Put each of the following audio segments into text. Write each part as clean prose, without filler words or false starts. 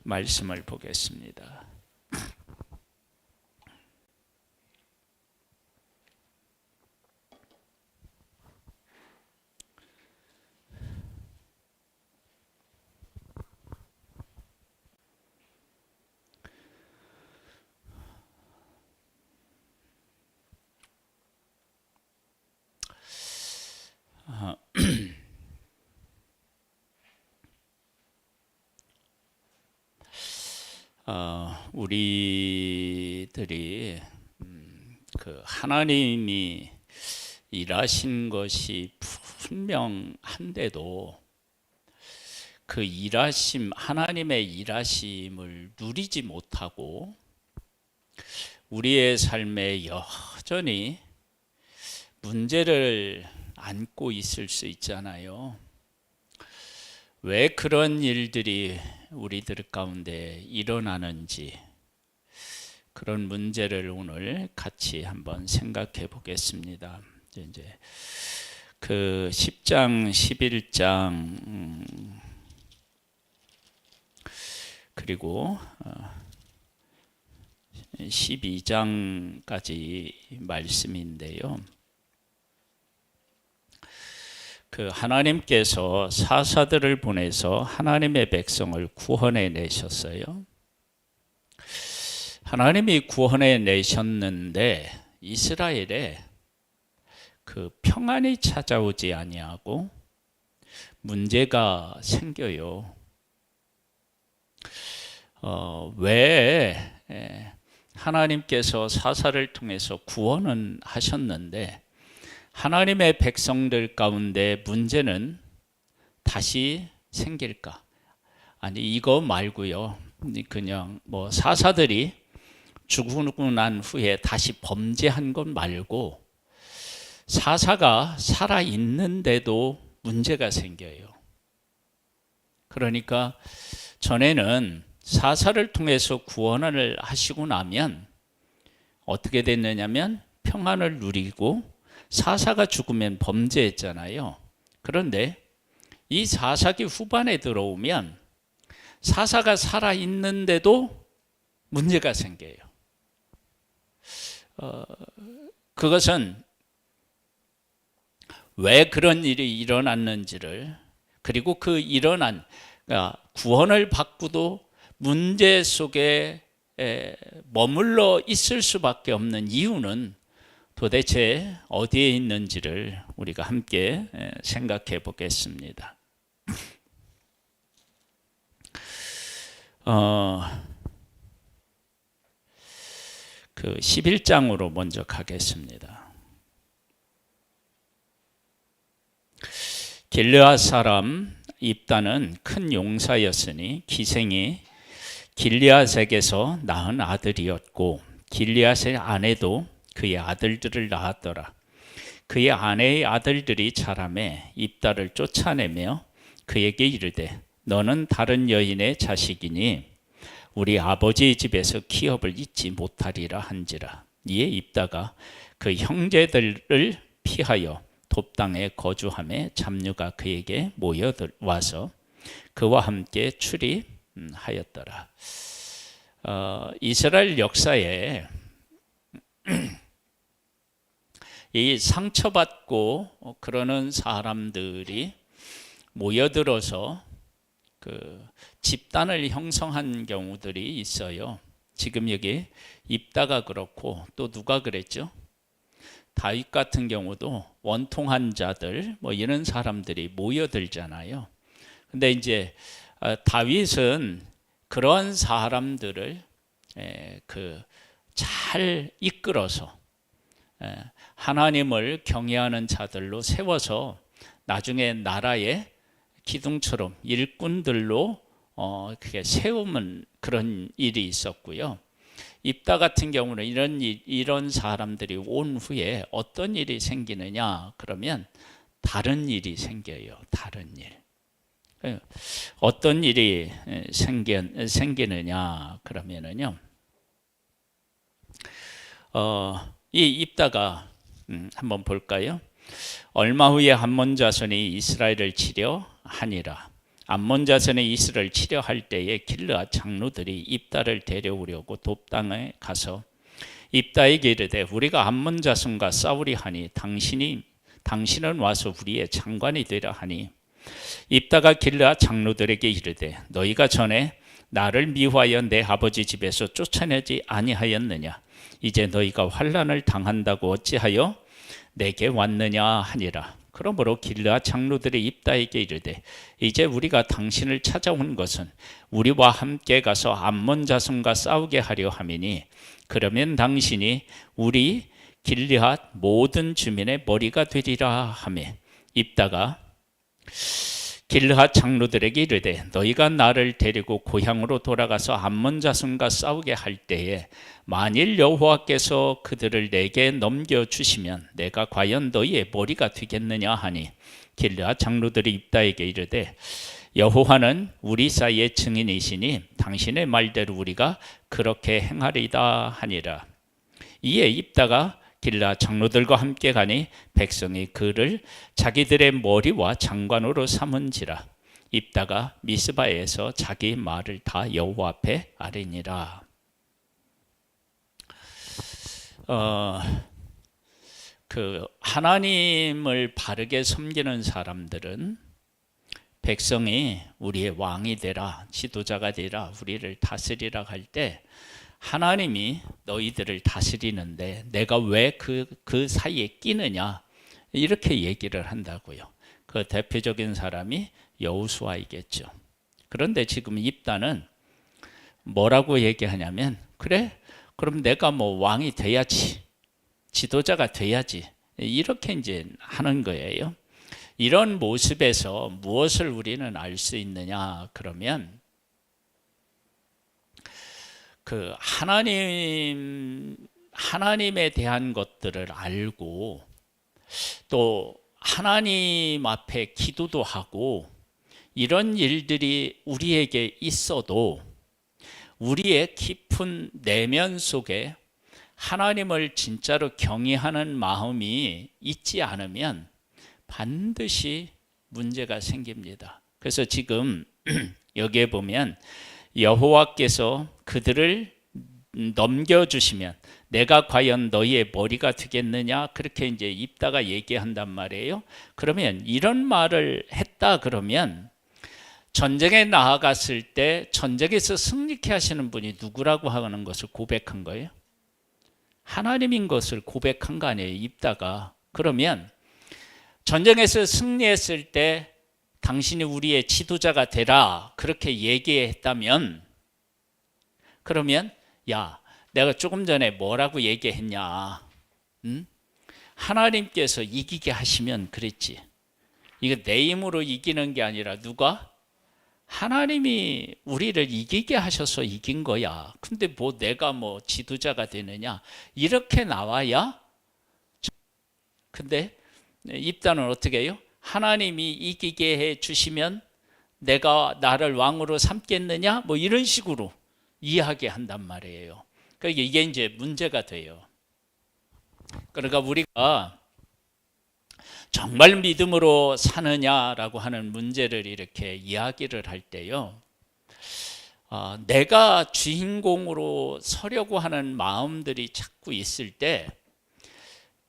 말씀을 보겠습니다. 우리들이 그 하나님이 일하신 것이 분명한데도 그 하나님의 일하심을 누리지 못하고 우리의 삶에 여전히 문제를 안고 있을 수 있잖아요. 왜 그런 일들이 우리들 가운데 일어나는지, 그런 문제를 오늘 같이 한번 생각해 보겠습니다. 이제 그 10장, 11장 그리고 12장까지 말씀인데요. 그 하나님께서 사사들을 보내서 하나님의 백성을 구원해 내셨어요. 하나님이 구원해 내셨는데 이스라엘에 그 평안이 찾아오지 아니하고 문제가 생겨요. 왜 하나님께서 사사를 통해서 구원은 하셨는데 하나님의 백성들 가운데 문제는 다시 생길까? 아니, 이거 말고요. 그냥 뭐 사사들이 죽고 난 후에 다시 범죄한 것 말고 사사가 살아 있는데도 문제가 생겨요. 그러니까 전에는 사사를 통해서 구원을 하시고 나면 어떻게 됐느냐면 평안을 누리고 사사가 죽으면 범죄했잖아요. 그런데 이 사사기 후반에 들어오면 사사가 살아있는데도 문제가 생겨요. 그것은 왜 그런 일이 일어났는지를, 그리고 그 일어난 구원을 받고도 문제 속에 머물러 있을 수밖에 없는 이유는 도대체 어디에 있는지를 우리가 함께 생각해 보겠습니다. 그 11장으로 먼저 가겠습니다. 길르앗 사람 입다는 큰 용사였으니 기생이 길르앗에게서 낳은 아들이었고 길르앗의 아내도 그의 아들들을 낳았더라. 그의 아내의 아들들이 자라매 입다를 쫓아내며 그에게 이르되 너는 다른 여인의 자식이니 우리 아버지의 집에서 기업을 잊지 못하리라 한지라. 이에 입다가 그 형제들을 피하여 돕당에 거주하며 잡류가 그에게 모여와서 그와 함께 출입하였더라. 이스라엘 역사에 이 상처받고 그러는 사람들이 모여들어서 그 집단을 형성한 경우들이 있어요. 지금 여기 입다가 그렇고 또 누가 그랬죠? 다윗 같은 경우도 원통한 자들 뭐 이런 사람들이 모여들잖아요. 근데 이제 다윗은 그런 사람들을 잘 이끌어서 하나님을 경외하는 자들로 세워서 나중에 나라의 기둥처럼 일꾼들로 그게 세우는 그런 일이 있었고요. 입다 같은 경우는 이런 사람들이 온 후에 어떤 일이 생기느냐 그러면 다른 일이 생겨요. 다른 일. 어떤 일이 생기느냐 그러면은요. 이 입다가 한번 볼까요? 얼마 후에 함몬 자손이 이스라엘을 치려 하니라. 암몬 자손의 이스를 치려 할 때에 길르앗 장로들이 입다를 데려오려고 돕당에 가서 입다에게 이르되 우리가 암몬 자손과 싸우리 하니 당신은 와서 우리의 장관이 되라 하니 입다가 길르앗 장로들에게 이르되 너희가 전에 나를 미워하여 내 아버지 집에서 쫓아내지 아니하였느냐? 이제 너희가 환난을 당한다고 어찌하여 내게 왔느냐 하니라. 그러므로 길르앗 장로들이 입다에게 이르되 이제 우리가 당신을 찾아온 것은 우리와 함께 가서 암몬 자손과 싸우게 하려 함이니 그러면 당신이 우리 길르앗 모든 주민의 머리가 되리라 하매 입다가 길르앗 장로들에게 이르되 너희가 나를 데리고 고향으로 돌아가서 암몬 자손과 싸우게 할 때에 만일 여호와께서 그들을 내게 넘겨주시면 내가 과연 너희의 머리가 되겠느냐 하니 길르앗 장로들이 입다에게 이르되 여호와는 우리 사이의 증인이시니 당신의 말대로 우리가 그렇게 행하리다 하니라. 이에 입다가 길르앗 장로들과 함께 가니 백성이 그를 자기들의 머리와 장관으로 삼은지라. 입다가 미스바에서 자기 말을 다 여호와 앞에 아뢰니라. 하나님을 바르게 섬기는 사람들은 백성이 우리의 왕이 되라, 지도자가 되라, 우리를 다스리라 할 때 하나님이 너희들을 다스리는데 내가 왜 그 사이에 끼느냐 이렇게 얘기를 한다고요. 그 대표적인 사람이 여호수아이겠죠. 그런데 지금 입다는 뭐라고 얘기하냐면 그래 그럼 내가 뭐 왕이 돼야지, 지도자가 돼야지 이렇게 이제 하는 거예요. 이런 모습에서 무엇을 우리는 알 수 있느냐 그러면 그 하나님에 대한 것들을 알고 또 하나님 앞에 기도도 하고 이런 일들이 우리에게 있어도 우리의 깊은 내면 속에 하나님을 진짜로 경외하는 마음이 있지 않으면 반드시 문제가 생깁니다. 그래서 지금 여기에 보면 여호와께서 그들을 넘겨주시면 내가 과연 너희의 머리가 되겠느냐 그렇게 이제 입다가 얘기한단 말이에요. 그러면 이런 말을 했다 그러면 전쟁에 나아갔을 때 전쟁에서 승리케 하시는 분이 누구라고 하는 것을 고백한 거예요? 하나님인 것을 고백한 거 아니에요, 입다가. 그러면 전쟁에서 승리했을 때 당신이 우리의 지도자가 되라 그렇게 얘기했다면 그러면 야 내가 조금 전에 뭐라고 얘기했냐, 응? 하나님께서 이기게 하시면 그랬지. 이거 내 힘으로 이기는 게 아니라 누가? 하나님이 우리를 이기게 하셔서 이긴 거야. 근데 뭐 내가 뭐 지도자가 되느냐 이렇게 나와야. 근데 입다는 어떻게 해요? 하나님이 이기게 해 주시면 내가 나를 왕으로 삼겠느냐 뭐 이런 식으로 이야기한단 말이에요. 그러니까 이게 이제 문제가 돼요. 그러니까 우리가 정말 믿음으로 사느냐라고 하는 문제를 이렇게 이야기를 할 때요, 내가 주인공으로 서려고 하는 마음들이 자꾸 있을 때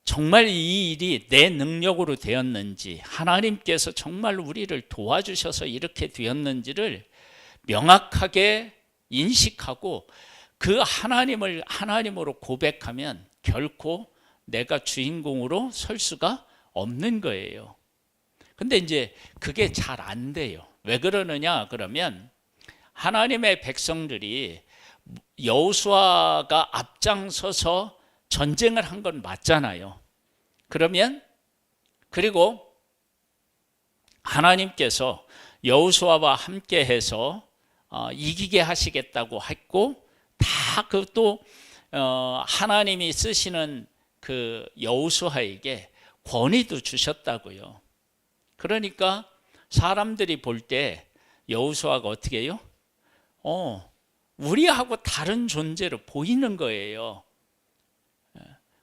정말 이 일이 내 능력으로 되었는지 하나님께서 정말 우리를 도와주셔서 이렇게 되었는지를 명확하게 인식하고 그 하나님을 하나님으로 고백하면 결코 내가 주인공으로 설 수가 없는 거예요. 근데 이제 그게 잘 안 돼요. 왜 그러느냐 그러면 하나님의 백성들이 여호수아가 앞장서서 전쟁을 한 건 맞잖아요. 그러면 그리고 하나님께서 여호수아와 함께 해서 이기게 하시겠다고 했고 다 그것도 하나님이 쓰시는 그 여호수아에게 권위도 주셨다고요. 그러니까 사람들이 볼 때 여호수아가 어떻게 해요? 우리하고 다른 존재로 보이는 거예요.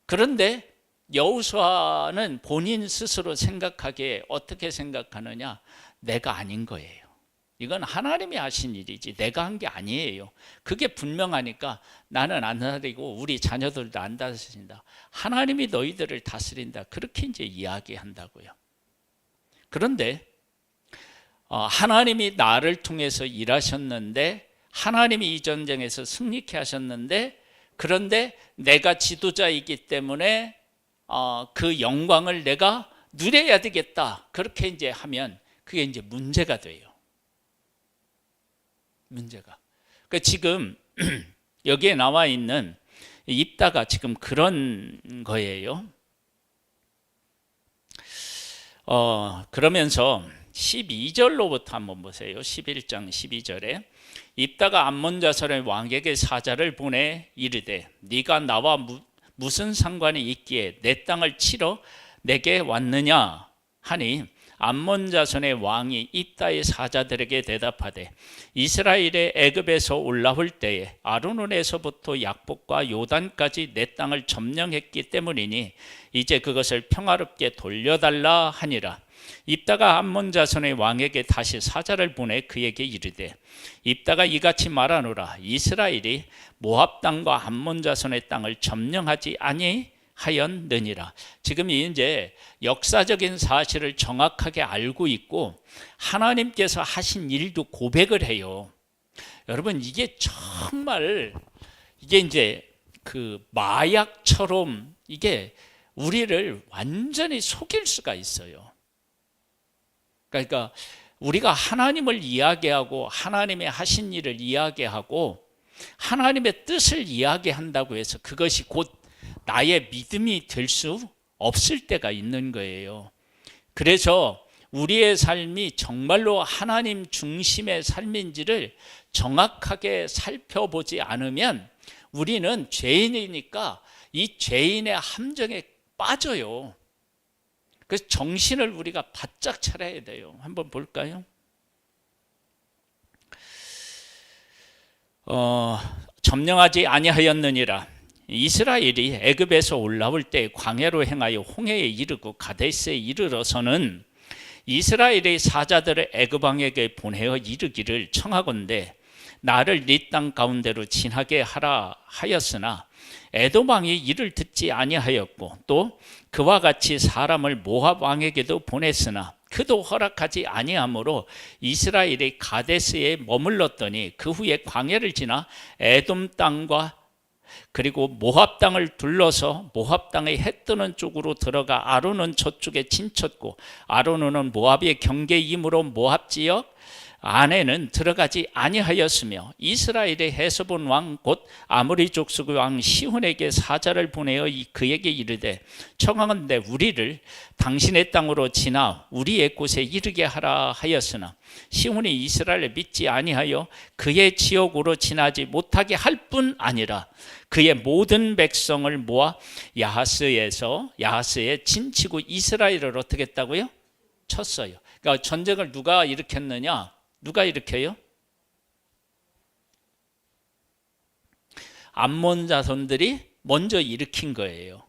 그런데 여호수아는 본인 스스로 생각하기에 어떻게 생각하느냐? 내가 아닌 거예요. 이건 하나님이 하신 일이지 내가 한 게 아니에요. 그게 분명하니까 나는 안 다스리고 우리 자녀들도 안 다스린다. 하나님이 너희들을 다스린다. 그렇게 이제 이야기한다고요. 그런데 하나님이 나를 통해서 일하셨는데, 하나님이 이 전쟁에서 승리케 하셨는데, 그런데 내가 지도자이기 때문에 그 영광을 내가 누려야 되겠다. 그렇게 이제 하면 그게 이제 문제가 돼요. 문제가. 그러니까 지금 여기에 나와 있는 입다가 지금 그런 거예요. 그러면서 12절로부터 한번 보세요. 11장 12절에 입다가 암몬 자손의 왕에게 사자를 보내 이르되 네가 나와 무슨 상관이 있기에 내 땅을 치러 내게 왔느냐 하니, 암몬 자손의 왕이 입다의 사자들에게 대답하되 이스라엘의 애굽에서 올라올 때에 아르논에서부터 약복과 요단까지 내 땅을 점령했기 때문이니 이제 그것을 평화롭게 돌려달라 하니라. 입다가 암몬 자손의 왕에게 다시 사자를 보내 그에게 이르되 입다가 이같이 말하노라. 이스라엘이 모압 땅과 암몬 자손의 땅을 점령하지 아니하였느니라. 지금 이제 역사적인 사실을 정확하게 알고 있고 하나님께서 하신 일도 고백을 해요. 여러분, 이게 정말 이게 이제 그 마약처럼 이게 우리를 완전히 속일 수가 있어요. 그러니까 우리가 하나님을 이야기하고 하나님의 하신 일을 이야기하고 하나님의 뜻을 이야기한다고 해서 그것이 곧 나의 믿음이 될 수 없을 때가 있는 거예요. 그래서 우리의 삶이 정말로 하나님 중심의 삶인지를 정확하게 살펴보지 않으면 우리는 죄인이니까 이 죄인의 함정에 빠져요. 그래서 정신을 우리가 바짝 차려야 돼요. 한번 볼까요? 점령하지 아니하였느니라. 이스라엘이 애굽에서 올라올 때 광야로 행하여 홍해에 이르고 가데스에 이르러서는 이스라엘의 사자들을 애굽 왕에게 보내어 이르기를 청하건대 나를 네 땅 가운데로 지나게 하라 하였으나 에돔 왕이 이를 듣지 아니하였고 또 그와 같이 사람을 모압 왕에게도 보냈으나 그도 허락하지 아니하므로 이스라엘이 가데스에 머물렀더니 그 후에 광야를 지나 에돔 땅과 그리고 모압 땅을 둘러서 모압 땅의 해 뜨는 쪽으로 들어가 아르논 저쪽에 진쳤고 아르논은 모압의 경계이므로 모압 지역 안에는 들어가지 아니하였으며 이스라엘의 헤스본 왕 곧 아모리 족속의 왕 시혼에게 사자를 보내어 그에게 이르되 청하건대 우리를 당신의 땅으로 지나 우리의 곳에 이르게 하라 하였으나 시혼이 이스라엘을 믿지 아니하여 그의 지역으로 지나지 못하게 할 뿐 아니라 그의 모든 백성을 모아 야하스에 진치고 이스라엘을 어떻게 했다고요? 쳤어요. 그러니까 전쟁을 누가 일으켰느냐? 누가 일으켜요? 암몬 자손들이 먼저 일으킨 거예요.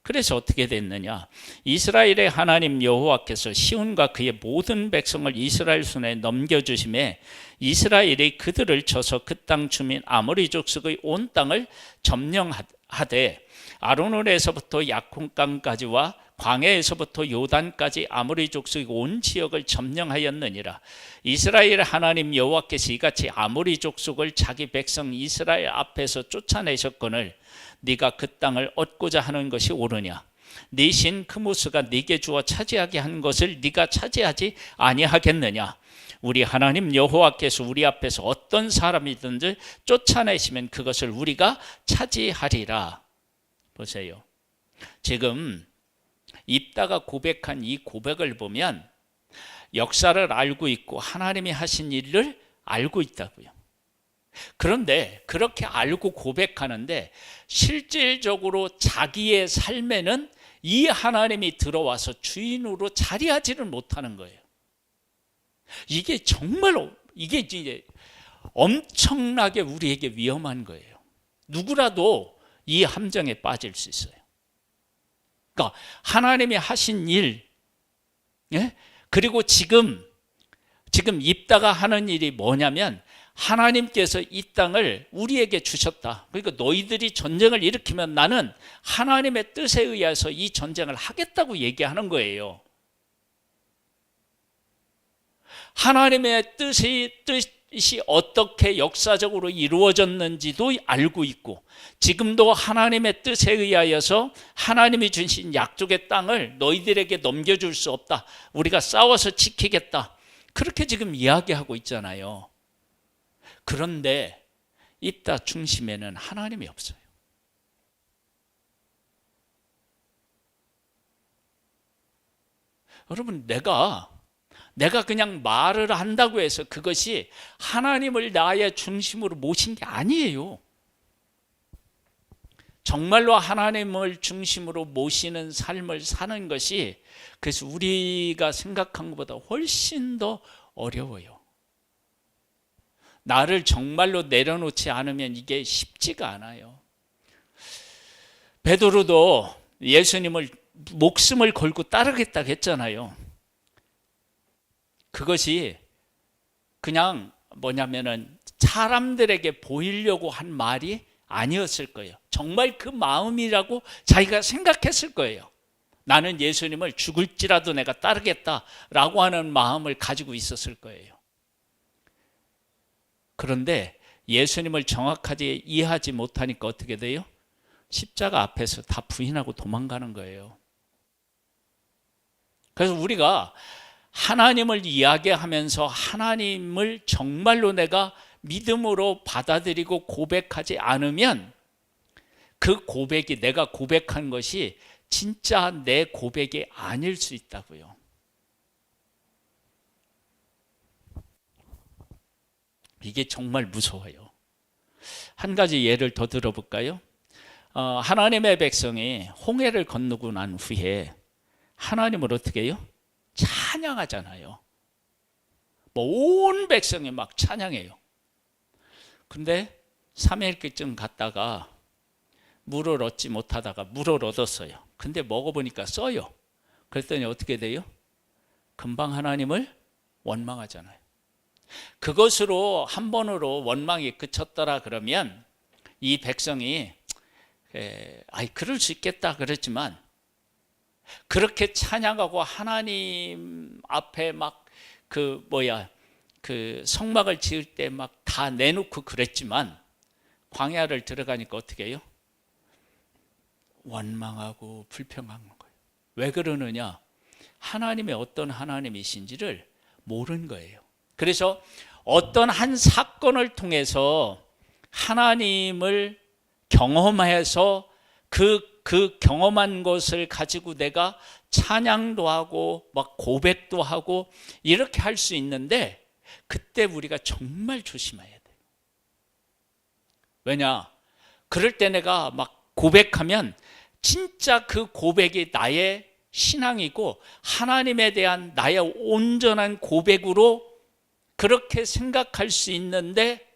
그래서 어떻게 됐느냐? 이스라엘의 하나님 여호와께서 시온과 그의 모든 백성을 이스라엘 손에 넘겨주심에 이스라엘이 그들을 쳐서 그 땅 주민 아모리 족속의 온 땅을 점령하되 아르논에서부터 약혼강까지와 광야에서부터 요단까지 아모리 족속의 온 지역을 점령하였느니라. 이스라엘 하나님 여호와께서 이같이 아모리 족속을 자기 백성 이스라엘 앞에서 쫓아내셨거늘 네가 그 땅을 얻고자 하는 것이 옳으냐? 네 신 크무스가 네게 주어 차지하게 한 것을 네가 차지하지 아니하겠느냐? 우리 하나님 여호와께서 우리 앞에서 어떤 사람이든지 쫓아내시면 그것을 우리가 차지하리라. 보세요. 지금 입다가 고백한 이 고백을 보면 역사를 알고 있고 하나님이 하신 일을 알고 있다고요. 그런데 그렇게 알고 고백하는데 실질적으로 자기의 삶에는 이 하나님이 들어와서 주인으로 자리하지를 못하는 거예요. 이게 정말로 이게 이제 엄청나게 우리에게 위험한 거예요. 누구라도 이 함정에 빠질 수 있어요. 그러니까 하나님이 하신 일, 그리고 지금 지금 입다가 하는 일이 뭐냐면 하나님께서 이 땅을 우리에게 주셨다. 그러니까 너희들이 전쟁을 일으키면 나는 하나님의 뜻에 의해서 이 전쟁을 하겠다고 얘기하는 거예요. 하나님의 뜻이 어떻게 역사적으로 이루어졌는지도 알고 있고, 지금도 하나님의 뜻에 의하여서 하나님이 주신 약속의 땅을 너희들에게 넘겨줄 수 없다. 우리가 싸워서 지키겠다. 그렇게 지금 이야기하고 있잖아요. 그런데 입다 중심에는 하나님이 없어요. 여러분, 내가 그냥 말을 한다고 해서 그것이 하나님을 나의 중심으로 모신 게 아니에요. 정말로 하나님을 중심으로 모시는 삶을 사는 것이, 그래서 우리가 생각한 것보다 훨씬 더 어려워요. 나를 정말로 내려놓지 않으면 이게 쉽지가 않아요. 베드로도 예수님을 목숨을 걸고 따르겠다고 했잖아요. 그것이 그냥 뭐냐면은 사람들에게 보이려고 한 말이 아니었을 거예요. 정말 그 마음이라고 자기가 생각했을 거예요. 나는 예수님을 죽을지라도 내가 따르겠다라고 하는 마음을 가지고 있었을 거예요. 그런데 예수님을 정확하게 이해하지 못하니까 어떻게 돼요? 십자가 앞에서 다 부인하고 도망가는 거예요. 그래서 우리가 하나님을 이야기하면서 하나님을 정말로 내가 믿음으로 받아들이고 고백하지 않으면 그 고백이, 내가 고백한 것이 진짜 내 고백이 아닐 수 있다고요. 이게 정말 무서워요. 한 가지 예를 더 들어볼까요? 하나님의 백성이 홍해를 건너고 난 후에 하나님을 어떻게 해요? 찬양하잖아요. 온 백성이 막 찬양해요. 근데 3일쯤 갔다가 물을 얻지 못하다가 물을 얻었어요. 근데 먹어보니까 써요. 그랬더니 어떻게 돼요? 금방 하나님을 원망하잖아요. 그것으로 한 번으로 원망이 그쳤더라 그러면 이 백성이 그럴 수 있겠다 그랬지만, 그렇게 찬양하고 하나님 앞에 막 그 성막을 지을 때 막 다 내놓고 그랬지만, 광야를 들어가니까 어떻게 해요? 원망하고 불평한 거예요. 왜 그러느냐? 하나님의 어떤 하나님이신지를 모르는 거예요. 그래서 어떤 한 사건을 통해서 하나님을 경험해서 그 경험한 것을 가지고 내가 찬양도 하고 막 고백도 하고 이렇게 할 수 있는데, 그때 우리가 정말 조심해야 돼요. 왜냐? 그럴 때 내가 막 고백하면 진짜 그 고백이 나의 신앙이고 하나님에 대한 나의 온전한 고백으로 그렇게 생각할 수 있는데,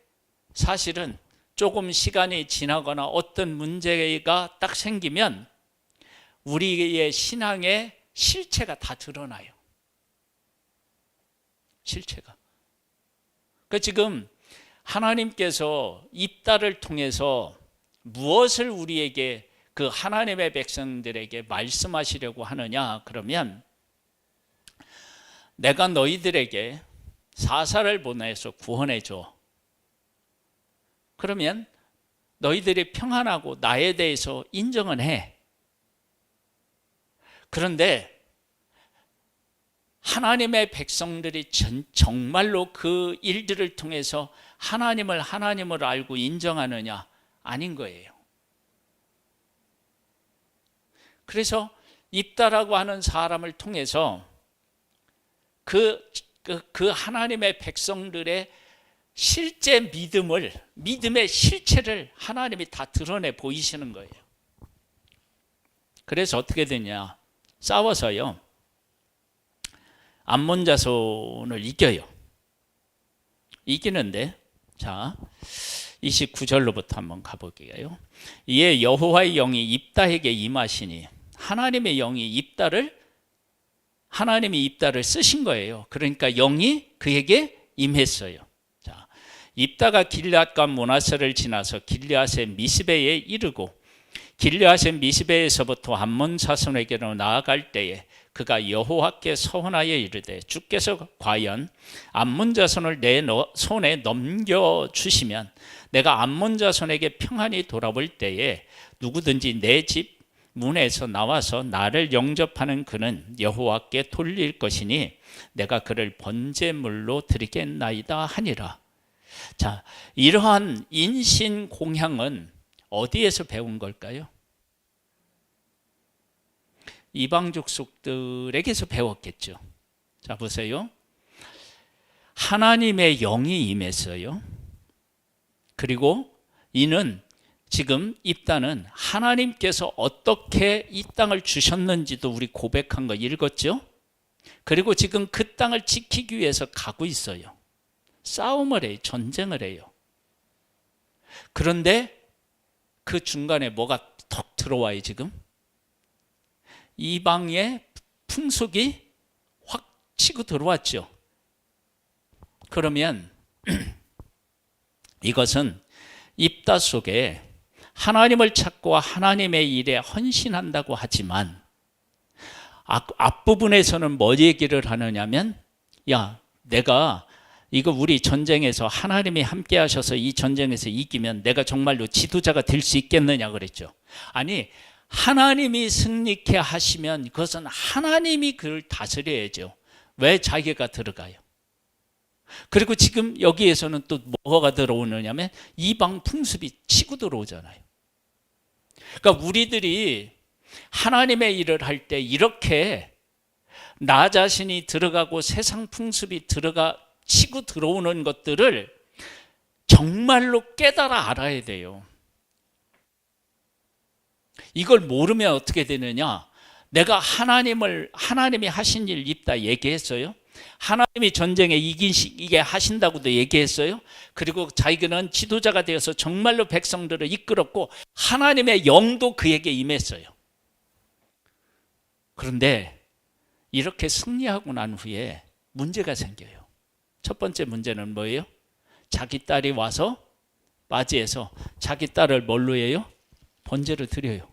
사실은 조금 시간이 지나거나 어떤 문제가 딱 생기면 우리의 신앙의 실체가 다 드러나요. 실체가. 그러니까 지금 하나님께서 입다를 통해서 무엇을 우리에게, 그 하나님의 백성들에게 말씀하시려고 하느냐 그러면, 내가 너희들에게 사사를 보내서 구원해 줘. 그러면 너희들이 평안하고 나에 대해서 인정은 해. 그런데 하나님의 백성들이 정말로 그 일들을 통해서 하나님을 알고 인정하느냐? 아닌 거예요. 그래서 입다라고 하는 사람을 통해서 그 하나님의 백성들의 실제 믿음의 실체를 하나님이 다 드러내 보이시는 거예요. 그래서 어떻게 되냐? 싸워서요, 암몬 자손을 이겨요. 이기는데, 자 29절로부터 한번 가볼게요. 이에 여호와의 영이 입다에게 임하시니, 하나님의 영이 입다를 하나님이 입다를 쓰신 거예요. 그러니까 영이 그에게 임했어요. 자, 입다가 길앗과 므낫세를 지나서 길앗의 미스베에 이르고 길앗의 미스베에서부터 암몬 자손에게로 나아갈 때에 그가 여호와께 서원하여 이르되 주께서 과연 암몬 자손을 내 손에 넘겨 주시면 내가 암몬 자손에게 평안히 돌아올 때에 누구든지 내 집 문에서 나와서 나를 영접하는 그는 여호와께 돌릴 것이니 내가 그를 번제물로 드리겠나이다 하니라. 자, 이러한 인신 공향은 어디에서 배운 걸까요? 이방 족속들에게서 배웠겠죠. 자, 보세요. 하나님의 영이 임했어요. 그리고 이는 지금 입다는 하나님께서 어떻게 이 땅을 주셨는지도 우리 고백한 거 읽었죠? 그리고 지금 그 땅을 지키기 위해서 가고 있어요. 싸움을 해요. 전쟁을 해요. 그런데 그 중간에 뭐가 턱 들어와요 지금? 이방의 풍속이 확 치고 들어왔죠. 그러면 이것은 입다 속에 하나님을 찾고 하나님의 일에 헌신한다고 하지만 앞부분에서는 뭐 얘기를 하느냐면 야, 내가 이거 우리 전쟁에서 하나님이 함께 하셔서 이 전쟁에서 이기면 내가 정말로 지도자가 될 수 있겠느냐 그랬죠. 아니, 하나님이 승리케 하시면 그것은 하나님이 그를 다스려야죠. 왜 자기가 들어가요? 그리고 지금 여기에서는 또 뭐가 들어오느냐면 이방 풍습이 치고 들어오잖아요. 그러니까 우리들이 하나님의 일을 할 때 이렇게 나 자신이 들어가고 세상 풍습이 치고 들어오는 것들을 정말로 깨달아 알아야 돼요. 이걸 모르면 어떻게 되느냐? 내가 하나님이 하신 일 입다 얘기했어요. 하나님이 전쟁에 이기게 하신다고도 얘기했어요. 그리고 자기는 지도자가 되어서 정말로 백성들을 이끌었고 하나님의 영도 그에게 임했어요. 그런데 이렇게 승리하고 난 후에 문제가 생겨요. 첫 번째 문제는 뭐예요? 자기 딸이 와서 맞이해서 자기 딸을 뭘로 해요? 번제를 드려요.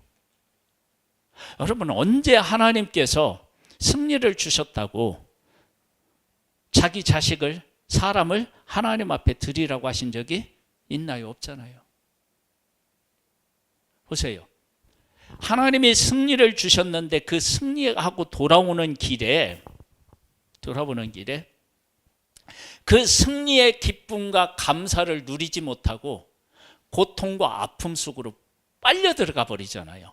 여러분, 언제 하나님께서 승리를 주셨다고 자기 자식을, 사람을 하나님 앞에 드리라고 하신 적이 있나요? 없잖아요. 보세요. 하나님이 승리를 주셨는데 그 승리하고 돌아오는 길에 그 승리의 기쁨과 감사를 누리지 못하고 고통과 아픔 속으로 빨려 들어가 버리잖아요.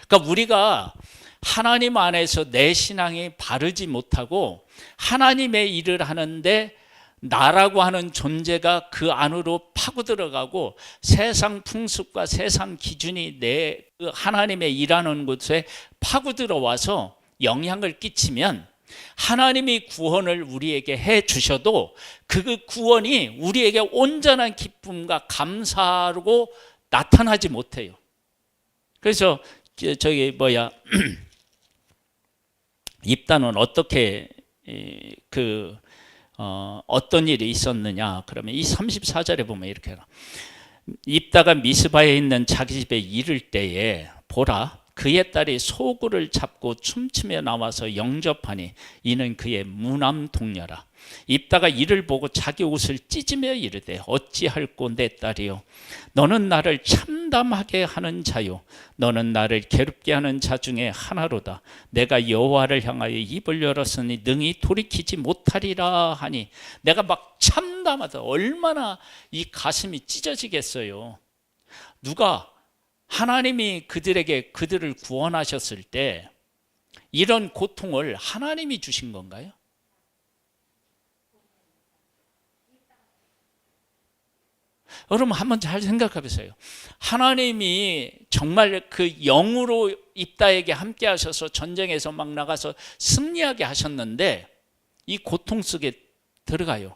그러니까 우리가 하나님 안에서 내 신앙이 바르지 못하고 하나님의 일을 하는데 나라고 하는 존재가 그 안으로 파고 들어가고 세상 풍습과 세상 기준이 내 하나님의 일하는 곳에 파고 들어와서 영향을 끼치면 하나님이 구원을 우리에게 해 주셔도 그 구원이 우리에게 온전한 기쁨과 감사로 나타나지 못해요. 그래서 입다는 어떻게 어떤 일이 있었느냐? 그러면 이 34절에 보면 이렇게 해라. 입다가 미스바에 있는 자기 집에 이를 때에 보라, 그의 딸이 소굴을 잡고 춤추며 나와서 영접하니 이는 그의 무남 동료라. 입다가 이를 보고 자기 옷을 찢으며 이르되 어찌할꼬 내 딸이요, 너는 나를 참담하게 하는 자요, 너는 나를 괴롭게 하는 자 중에 하나로다. 내가 여호와를 향하여 입을 열었으니 능히 돌이키지 못하리라 하니, 내가 막 참담하다. 얼마나 이 가슴이 찢어지겠어요. 누가 하나님이 그들을 구원하셨을 때 이런 고통을 하나님이 주신 건가요? 여러분 한번 잘 생각해 보세요. 하나님이 정말 그 영으로 입다에게 함께 하셔서 전쟁에서 막 나가서 승리하게 하셨는데 이 고통 속에 들어가요.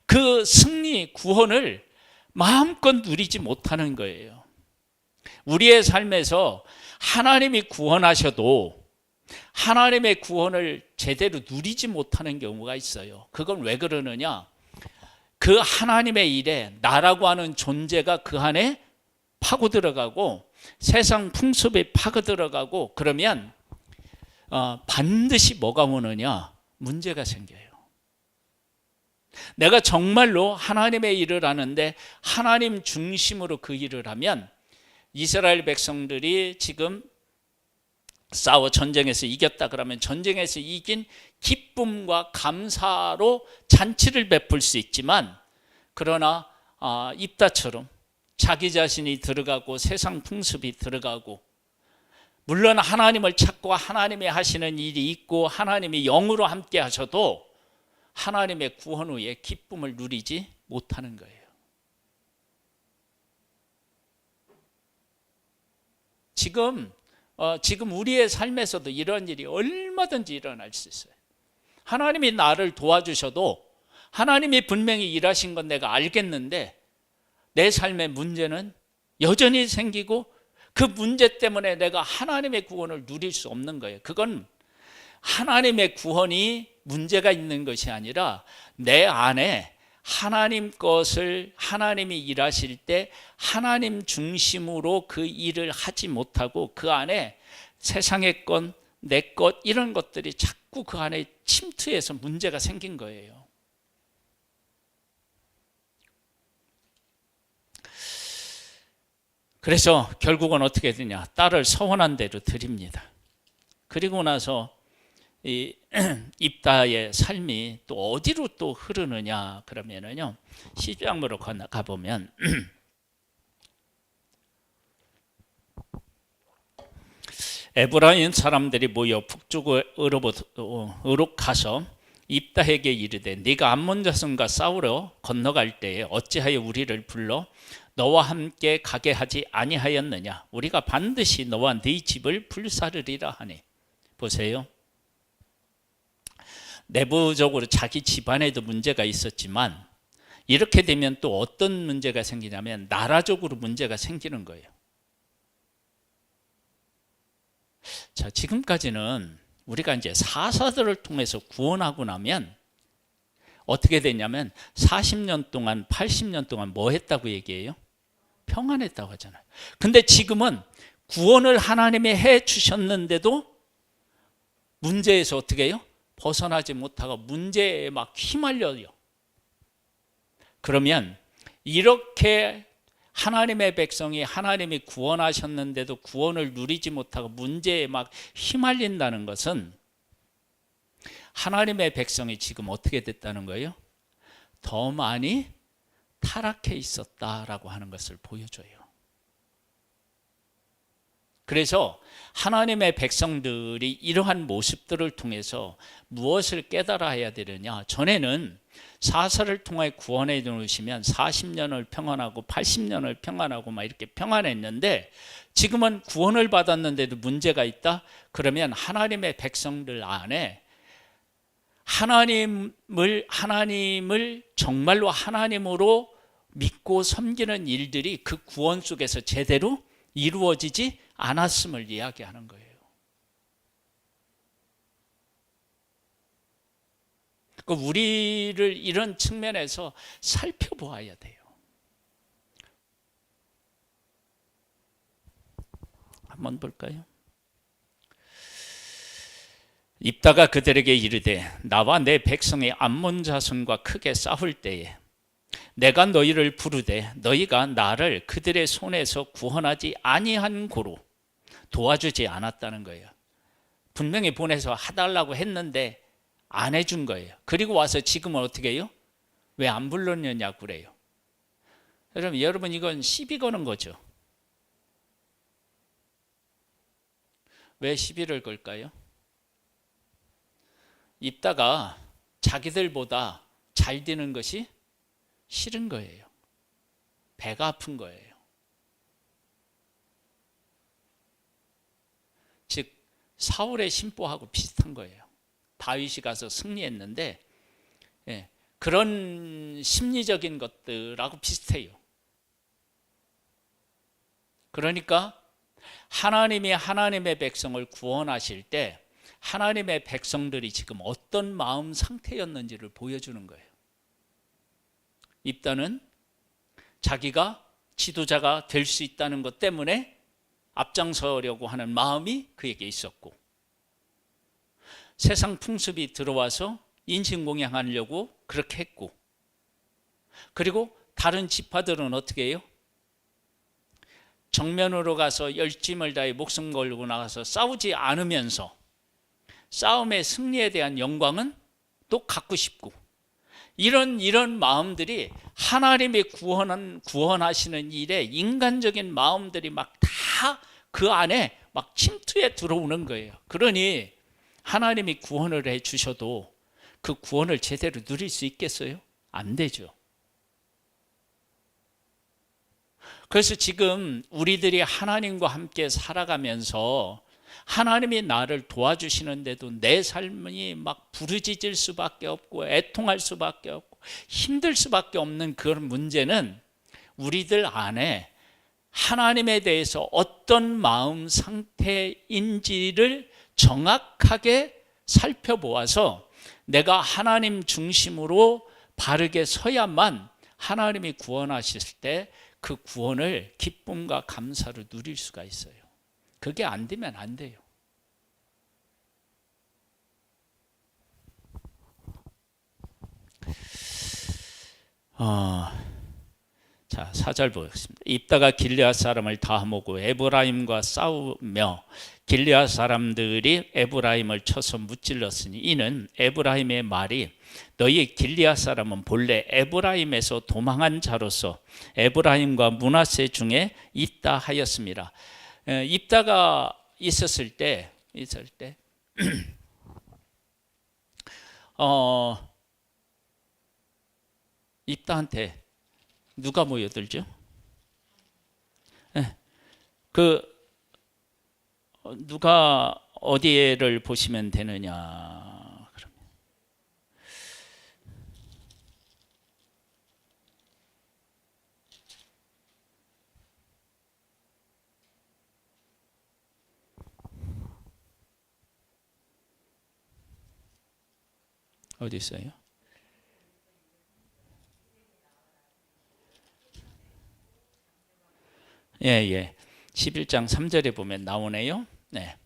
그 승리, 구원을 마음껏 누리지 못하는 거예요. 우리의 삶에서 하나님이 구원하셔도 하나님의 구원을 제대로 누리지 못하는 경우가 있어요. 그건 왜 그러느냐? 그 하나님의 일에 나라고 하는 존재가 그 안에 파고 들어가고 세상 풍습에 파고 들어가고 그러면 반드시 뭐가 오느냐? 문제가 생겨요. 내가 정말로 하나님의 일을 하는데 하나님 중심으로 그 일을 하면 이스라엘 백성들이 지금 싸워 전쟁에서 이겼다 그러면 전쟁에서 이긴 기쁨과 감사로 잔치를 베풀 수 있지만, 그러나 입다처럼 자기 자신이 들어가고 세상 풍습이 들어가고, 물론 하나님을 찾고 하나님이 하시는 일이 있고 하나님이 영으로 함께 하셔도 하나님의 구원 후에 기쁨을 누리지 못하는 거예요. 지금 우리의 삶에서도 이런 일이 얼마든지 일어날 수 있어요. 하나님이 나를 도와주셔도 하나님이 분명히 일하신 건 내가 알겠는데 내 삶의 문제는 여전히 생기고 그 문제 때문에 내가 하나님의 구원을 누릴 수 없는 거예요. 그건 하나님의 구원이 문제가 있는 것이 아니라 내 안에 하나님 것을 하나님이 일하실 때 하나님 중심으로 그 일을 하지 못하고 그 안에 세상의 것, 내 것 이런 것들이 자꾸 그 안에 침투해서 문제가 생긴 거예요. 그래서 결국은 어떻게 되냐? 딸을 서원한 대로 드립니다. 그리고 나서 이 입다의 삶이 또 어디로 또 흐르느냐 그러면은요, 10장으로 가보면 에브라임 사람들이 모여 북쪽으로 가서 입다에게 이르되 네가 암몬 자손과 싸우러 건너갈 때에 어찌하여 우리를 불러 너와 함께 가게 하지 아니하였느냐? 우리가 반드시 너와 네 집을 불사르리라 하니. 보세요. 내부적으로 자기 집안에도 문제가 있었지만 이렇게 되면 또 어떤 문제가 생기냐면 나라적으로 문제가 생기는 거예요. 자, 지금까지는 우리가 이제 사사들을 통해서 구원하고 나면 어떻게 되냐면 40년 동안 80년 동안 뭐 했다고 얘기해요? 평안했다고 하잖아요. 근데 지금은 구원을 하나님이 해 주셨는데도 문제에서 어떻게 해요? 벗어나지 못하고 문제에 막 휘말려요. 그러면 이렇게 하나님의 백성이 하나님이 구원하셨는데도 구원을 누리지 못하고 문제에 막 휘말린다는 것은 하나님의 백성이 지금 어떻게 됐다는 거예요? 더 많이 타락해 있었다라고 하는 것을 보여줘요. 그래서 하나님의 백성들이 이러한 모습들을 통해서 무엇을 깨달아야 되느냐? 전에는 사사를 통해 구원해 놓으시면 40년을 평안하고 80년을 평안하고 막 이렇게 평안했는데, 지금은 구원을 받았는데도 문제가 있다? 그러면 하나님의 백성들 안에 하나님을 정말로 하나님으로 믿고 섬기는 일들이 그 구원 속에서 제대로 이루어지지 않았음을 이야기하는 거예요. 우리를 이런 측면에서 살펴보아야 돼요. 한번 볼까요? 입다가 그들에게 이르되 나와 내 백성의 암몬 자손과 크게 싸울 때에 내가 너희를 부르되 너희가 나를 그들의 손에서 구원하지 아니한 고로 도와주지 않았다는 거예요. 분명히 보내서 해달라고 했는데 안 해준 거예요. 그리고 와서 지금은 어떻게 해요? 왜 안 불렀느냐고 그래요. 여러분 이건 시비 거는 거죠. 왜 시비를 걸까요? 입다가 자기들보다 잘 되는 것이 싫은 거예요. 배가 아픈 거예요. 즉 사울의 심보하고 비슷한 거예요. 다윗이 가서 승리했는데 그런 심리적인 것들하고 비슷해요. 그러니까 하나님이 하나님의 백성을 구원하실 때 하나님의 백성들이 지금 어떤 마음 상태였는지를 보여주는 거예요. 입다는 자기가 지도자가 될 수 있다는 것 때문에 앞장서려고 하는 마음이 그에게 있었고, 세상 풍습이 들어와서 인신공양하려고 그렇게 했고, 그리고 다른 지파들은 어떻게 해요? 정면으로 가서 열심을 다해 목숨 걸고 나가서 싸우지 않으면서 싸움의 승리에 대한 영광은 또 갖고 싶고, 이런 마음들이 하나님의 구원하시는 일에 인간적인 마음들이 막 다 그 안에 막 침투해 들어오는 거예요. 그러니 하나님이 구원을 해 주셔도 그 구원을 제대로 누릴 수 있겠어요? 안 되죠. 그래서 지금 우리들이 하나님과 함께 살아가면서 하나님이 나를 도와주시는데도 내 삶이 막 부르짖을 수밖에 없고 애통할 수밖에 없고 힘들 수밖에 없는 그런 문제는 우리들 안에 하나님에 대해서 어떤 마음 상태인지를 정확하게 살펴보아서 내가 하나님 중심으로 바르게 서야만 하나님이 구원하실 때 그 구원을 기쁨과 감사로 누릴 수가 있어요. 그게 안 되면 안 돼요. 자, 4절 보겠습니다. 입다가 길르앗 사람을 다 모으고 에브라임과 싸우며 길르앗 사람들이 에브라임을 쳐서 무찔렀으니 이는 에브라임의 말이 너희 길르앗 사람은 본래 에브라임에서 도망한 자로서 에브라임과 므낫세 중에 있다 하였습니다. 입다가 있을 때 입다한테 누가 모여들죠? 누가 어디를 보시면 되느냐? 그러면 어디 있어요? 예. 11장 3절에 보면 나오네요. 네.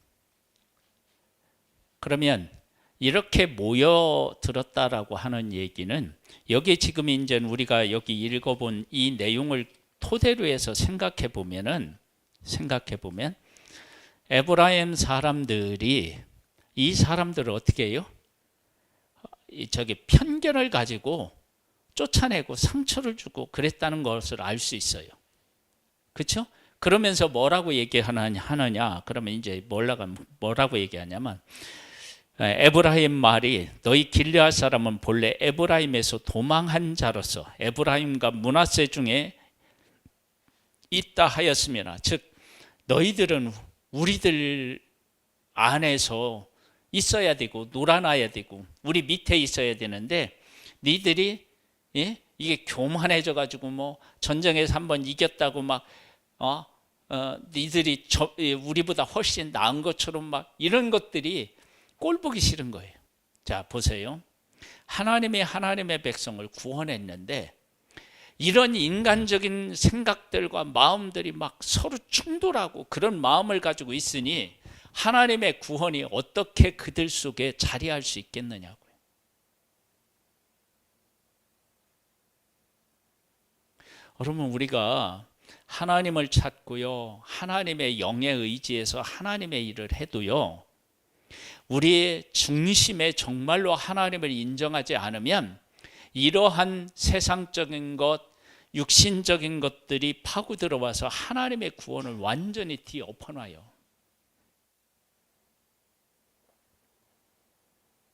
그러면 이렇게 모여들었다라고 하는 얘기는 여기 지금 이제 우리가 여기 읽어본 이 내용을 토대로 해서 생각해 보면 에브라임 사람들이 이 사람들을 어떻게 해요? 저기 편견을 가지고 쫓아내고 상처를 주고 그랬다는 것을 알 수 있어요. 그렇죠? 그러면서 뭐라고 얘기하느냐? 그러면 이제 뭐라고 얘기하냐면 에브라임 말이 너희 길르앗 사람은 본래 에브라임에서 도망한 자로서 에브라임과 므낫세 중에 있다 하였으므나, 즉 너희들은 우리들 안에서 있어야 되고 놀아나야 되고 우리 밑에 있어야 되는데 니들이 이게 교만해져 가지고 뭐 전쟁에서 한번 이겼다고 막 니들이 우리보다 훨씬 나은 것처럼 막 이런 것들이 꼴 보기 싫은 거예요. 자, 보세요. 하나님의 백성을 구원했는데 이런 인간적인 생각들과 마음들이 막 서로 충돌하고 그런 마음을 가지고 있으니 하나님의 구원이 어떻게 그들 속에 자리할 수 있겠느냐고요. 여러분, 우리가 하나님을 찾고요, 하나님의 영에 의지해서 하나님의 일을 해도요, 우리의 중심에 정말로 하나님을 인정하지 않으면 이러한 세상적인 것, 육신적인 것들이 파고 들어와서 하나님의 구원을 완전히 뒤엎어놔요.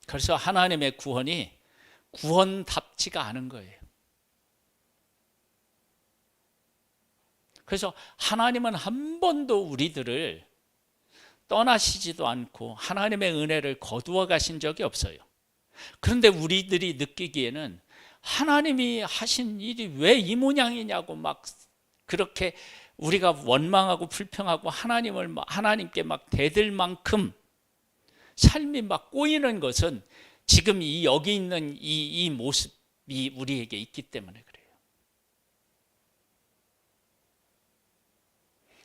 그래서 하나님의 구원이 구원답지가 않은 거예요. 그래서 하나님은 한 번도 우리들을 떠나시지도 않고 하나님의 은혜를 거두어 가신 적이 없어요. 그런데 우리들이 느끼기에는 하나님이 하신 일이 왜 이 모양이냐고 막 그렇게 우리가 원망하고 불평하고 하나님께 막 대들 만큼 삶이 막 꼬이는 것은 지금 여기 있는 이 모습이 우리에게 있기 때문에 그래요.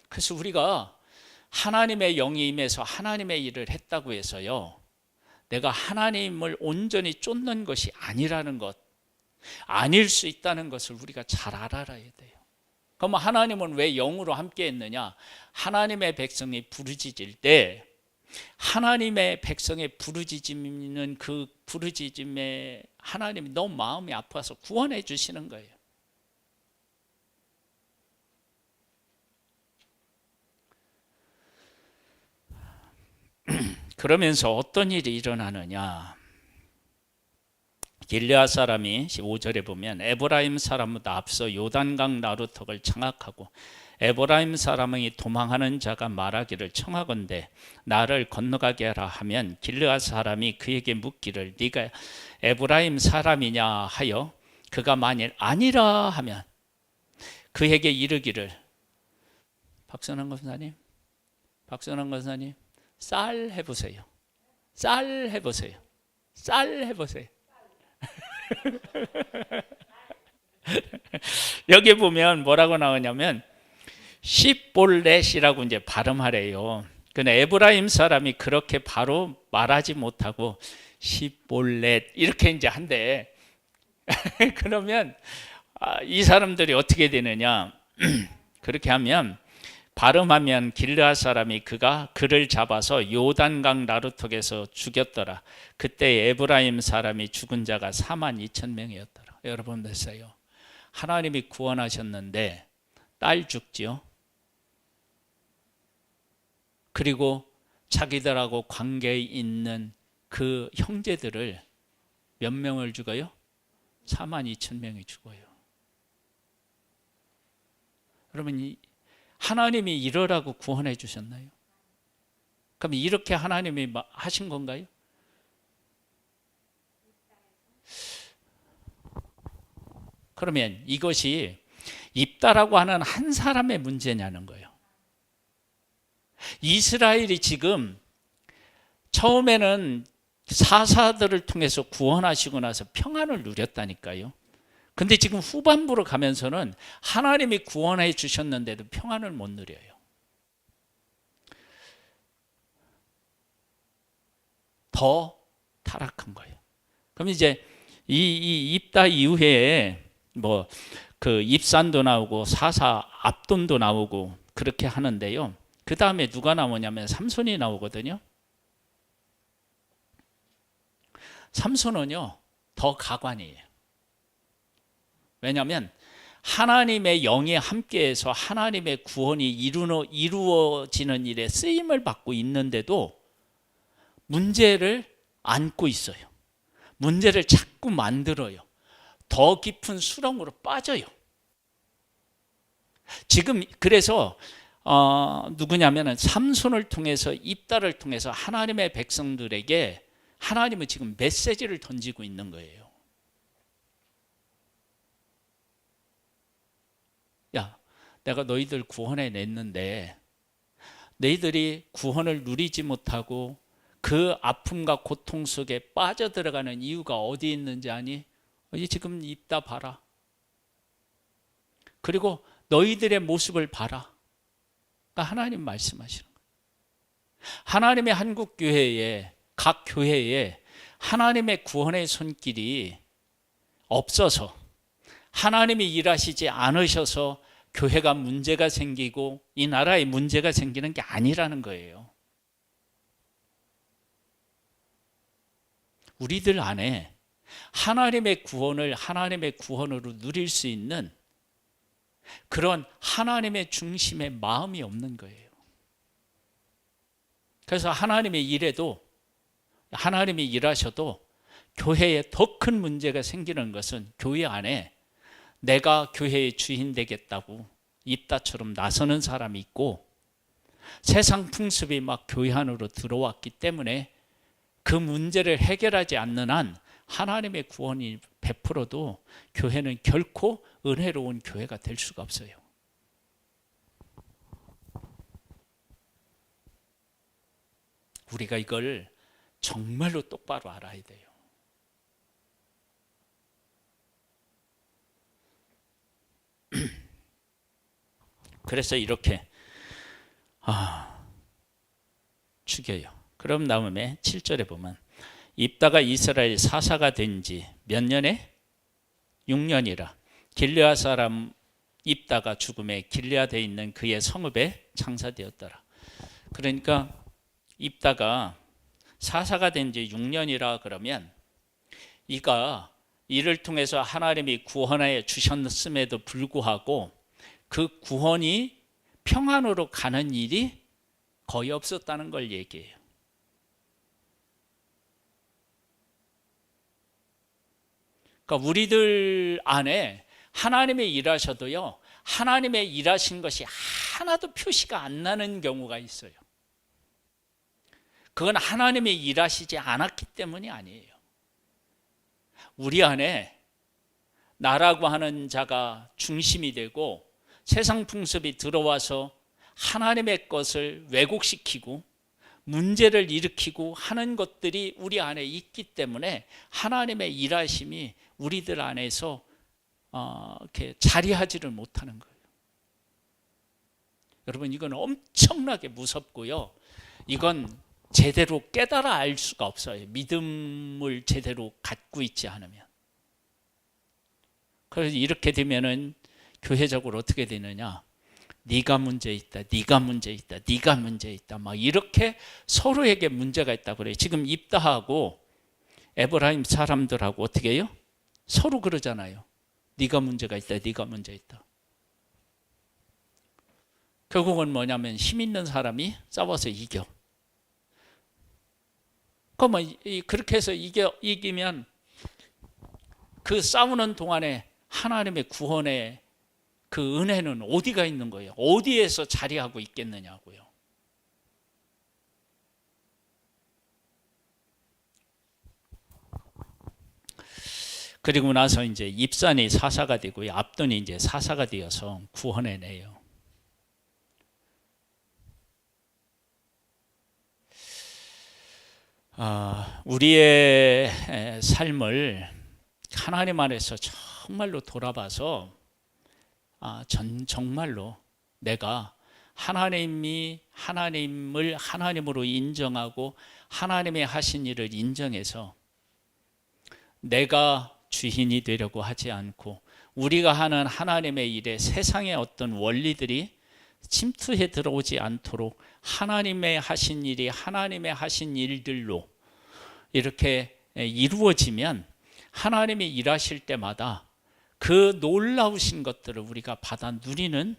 그래서 우리가 하나님의 영이 임해서 하나님의 일을 했다고 해서요, 내가 하나님을 온전히 쫓는 것이 아니라는 것, 아닐 수 있다는 것을 우리가 잘 알아야 돼요. 그럼 하나님은 왜 영으로 함께 했느냐? 하나님의 백성이 부르짖을 때 하나님의 백성의 부르짖음은 그 부르짖음에 하나님이 너무 마음이 아파서 구원해 주시는 거예요. 그러면서 어떤 일이 일어나느냐? 길르앗 사람이 15절에 보면 에브라임 사람보다 앞서 요단강 나루턱을 장악하고 에브라임 사람이 도망하는 자가 말하기를 청하건대 나를 건너가게 하라 하면 길르앗 사람이 그에게 묻기를 네가 에브라임 사람이냐 하여 그가 만일 아니라 하면 그에게 이르기를 박선환 권사님 쌀 해보세요. 쌀 해보세요. 여기 보면 뭐라고 나오냐면 시볼렛이라고 이제 발음하래요. 근데 에브라임 사람이 그렇게 바로 말하지 못하고 시볼렛 이렇게 이제 한대. 그러면 이 사람들이 어떻게 되느냐? 그렇게 하면 발음하면 길르앗 사람이 그가 그를 잡아서 요단강 나루턱에서 죽였더라. 그때 에브라임 사람이 죽은 자가 42,000명이었더라. 여러분 됐어요. 하나님이 구원하셨는데 딸 죽지요. 그리고 자기들하고 관계 있는 그 형제들을 몇 명을 죽어요? 42,000명이 죽어요. 여러분 하나님이 이러라고 구원해 주셨나요? 그럼 이렇게 하나님이 하신 건가요? 그러면 이것이 입다라고 하는 한 사람의 문제냐는 거예요. 이스라엘이 지금 처음에는 사사들을 통해서 구원하시고 나서 평안을 누렸다니까요. 근데 지금 후반부로 가면서는 하나님이 구원해 주셨는데도 평안을 못 누려요. 더 타락한 거예요. 그럼 이제 이 입다 이후에 뭐 그 입산도 나오고 사사 압돈도 나오고 그렇게 하는데요. 그 다음에 누가 나오냐면 삼손이 나오거든요. 삼손은요 더 가관이에요. 왜냐하면 하나님의 영이 함께해서 하나님의 구원이 이루어지는 일에 쓰임을 받고 있는데도 문제를 안고 있어요. 문제를 자꾸 만들어요. 더 깊은 수렁으로 빠져요. 지금 그래서 누구냐면은 삼손을 통해서 입다를 통해서 하나님의 백성들에게 하나님은 지금 메시지를 던지고 있는 거예요. 야, 내가 너희들 구원해 냈는데 너희들이 구원을 누리지 못하고 그 아픔과 고통 속에 빠져들어가는 이유가 어디 있는지 아니? 지금 입다 봐라. 그리고 너희들의 모습을 봐라. 그러니까 하나님 말씀하시는 거예요. 하나님의 한국교회에 각 교회에 하나님의 구원의 손길이 없어서 하나님이 일하시지 않으셔서 교회가 문제가 생기고 이 나라에 문제가 생기는 게 아니라는 거예요. 우리들 안에 하나님의 구원을 하나님의 구원으로 누릴 수 있는 그런 하나님의 중심의 마음이 없는 거예요. 그래서 하나님의 일에도 하나님이 일하셔도 교회에 더 큰 문제가 생기는 것은 교회 안에 내가 교회의 주인 되겠다고 입다처럼 나서는 사람이 있고 세상 풍습이 막 교회 안으로 들어왔기 때문에 그 문제를 해결하지 않는 한 하나님의 구원이 베풀어도 교회는 결코 은혜로운 교회가 될 수가 없어요. 우리가 이걸 정말로 똑바로 알아야 돼요. 그래서 이렇게 죽여요. 그럼 다음에 7절에 보면 입다가 이스라엘 사사가 된 지 몇 년에? 6년이라 길르앗 사람 입다가 죽음에 길르앗에 있는 그의 성읍에 장사되었더라. 그러니까 입다가 사사가 된 지 6년이라 그러면 이를 통해서 하나님이 구원하여 주셨음에도 불구하고 그 구원이 평안으로 가는 일이 거의 없었다는 걸 얘기해요. 그러니까 우리들 안에 하나님의 일하셔도요, 하나님의 일하신 것이 하나도 표시가 안 나는 경우가 있어요. 그건 하나님의 일하시지 않았기 때문이 아니에요. 우리 안에 나라고 하는 자가 중심이 되고 세상 풍습이 들어와서 하나님의 것을 왜곡시키고 문제를 일으키고 하는 것들이 우리 안에 있기 때문에 하나님의 일하심이 우리들 안에서 이렇게 자리하지를 못하는 거예요. 여러분, 이건 엄청나게 무섭고요. 이건 제대로 깨달아 알 수가 없어요. 믿음을 제대로 갖고 있지 않으면. 그래서 이렇게 되면은 교회적으로 어떻게 되느냐? 네가 문제 있다, 네가 문제 있다, 네가 문제 있다, 막 이렇게 서로에게 문제가 있다고 그래요. 지금 입다하고 에브라임 사람들하고 어떻게 해요? 서로 그러잖아요. 네가 문제가 있다, 네가 문제 있다. 결국은 뭐냐면 힘 있는 사람이 싸워서 이겨. 그러면 그렇게 해서 이기면 그 싸우는 동안에 하나님의 구원의 그 은혜는 어디가 있는 거예요? 어디에서 자리하고 있겠느냐고요. 그리고 나서 이제 입산이 사사가 되고요. 압돈이 이제 사사가 되어서 구원해내요. 우리의 삶을 하나님 안에서 정말로 돌아봐서 정말로 내가 하나님이 하나님을 하나님으로 인정하고 하나님의 하신 일을 인정해서 내가 주인이 되려고 하지 않고 우리가 하는 하나님의 일에 세상의 어떤 원리들이 침투해 들어오지 않도록 하나님의 하신 일이 하나님의 하신 일들로 이렇게 이루어지면 하나님이 일하실 때마다 그 놀라우신 것들을 우리가 받아 누리는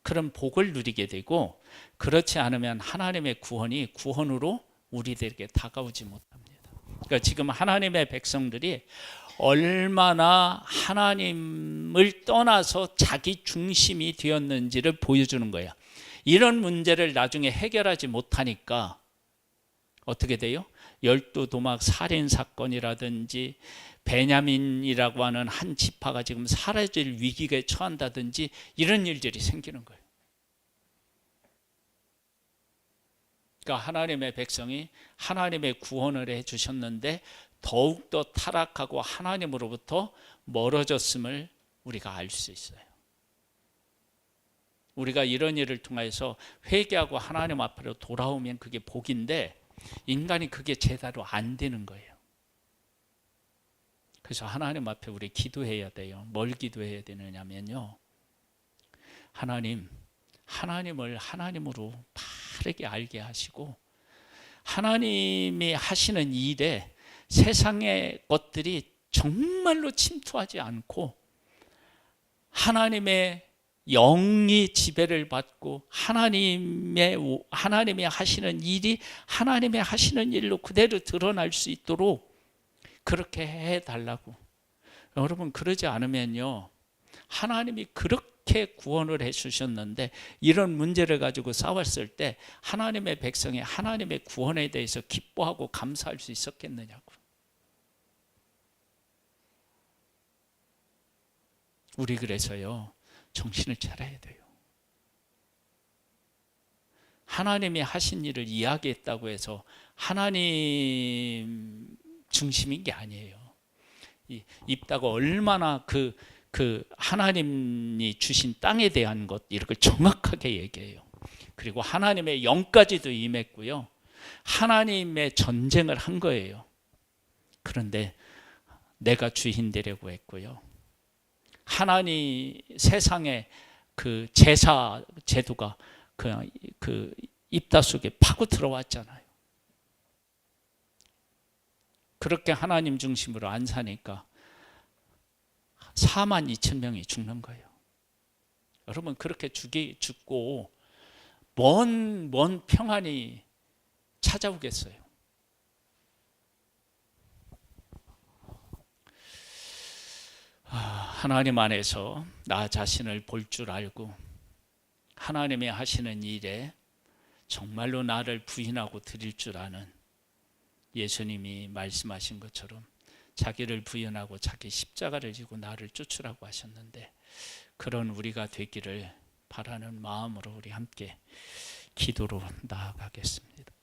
그런 복을 누리게 되고, 그렇지 않으면 하나님의 구원이 구원으로 우리들에게 다가오지 못합니다. 그러니까 지금 하나님의 백성들이 얼마나 하나님을 떠나서 자기 중심이 되었는지를 보여주는 거예요. 이런 문제를 나중에 해결하지 못하니까 어떻게 돼요? 12도막 살인 사건이라든지 베냐민이라고 하는 한 지파가 지금 사라질 위기에 처한다든지 이런 일들이 생기는 거예요. 그러니까 하나님의 백성이 하나님의 구원을 해주셨는데 더욱더 타락하고 하나님으로부터 멀어졌음을 우리가 알 수 있어요. 우리가 이런 일을 통해서 회개하고 하나님 앞으로 돌아오면 그게 복인데 인간이 그게 제대로 안 되는 거예요. 그래서 하나님 앞에 우리 기도해야 돼요. 뭘 기도해야 되느냐면요, 하나님을 하나님으로 바르게 알게 하시고 하나님이 하시는 일에 세상의 것들이 정말로 침투하지 않고 하나님의 영이 지배를 받고 하나님이 하시는 일이 하나님의 하시는 일로 그대로 드러날 수 있도록 그렇게 해달라고. 여러분, 그러지 않으면요, 하나님이 그렇게 구원을 해주셨는데 이런 문제를 가지고 싸웠을 때 하나님의 백성이 하나님의 구원에 대해서 기뻐하고 감사할 수 있었겠느냐고. 우리 그래서요, 정신을 차려야 돼요. 하나님이 하신 일을 이야기했다고 해서 하나님 중심인 게 아니에요. 입다가 얼마나 그 하나님이 주신 땅에 대한 것 이렇게 정확하게 얘기해요. 그리고 하나님의 영까지도 임했고요. 하나님의 전쟁을 한 거예요. 그런데 내가 주인 되려고 했고요. 하나님 세상의 그 제사 제도가 그 입다 속에 파고 들어왔잖아요. 그렇게 하나님 중심으로 안 사니까 4만 2천 명이 죽는 거예요. 여러분 그렇게 죽고 먼 평안이 찾아오겠어요? 하나님 안에서 나 자신을 볼 줄 알고 하나님이 하시는 일에 정말로 나를 부인하고 드릴 줄 아는, 예수님이 말씀하신 것처럼 자기를 부인하고 자기 십자가를 지고 나를 쫓으라고 하셨는데, 그런 우리가 되기를 바라는 마음으로 우리 함께 기도로 나아가겠습니다.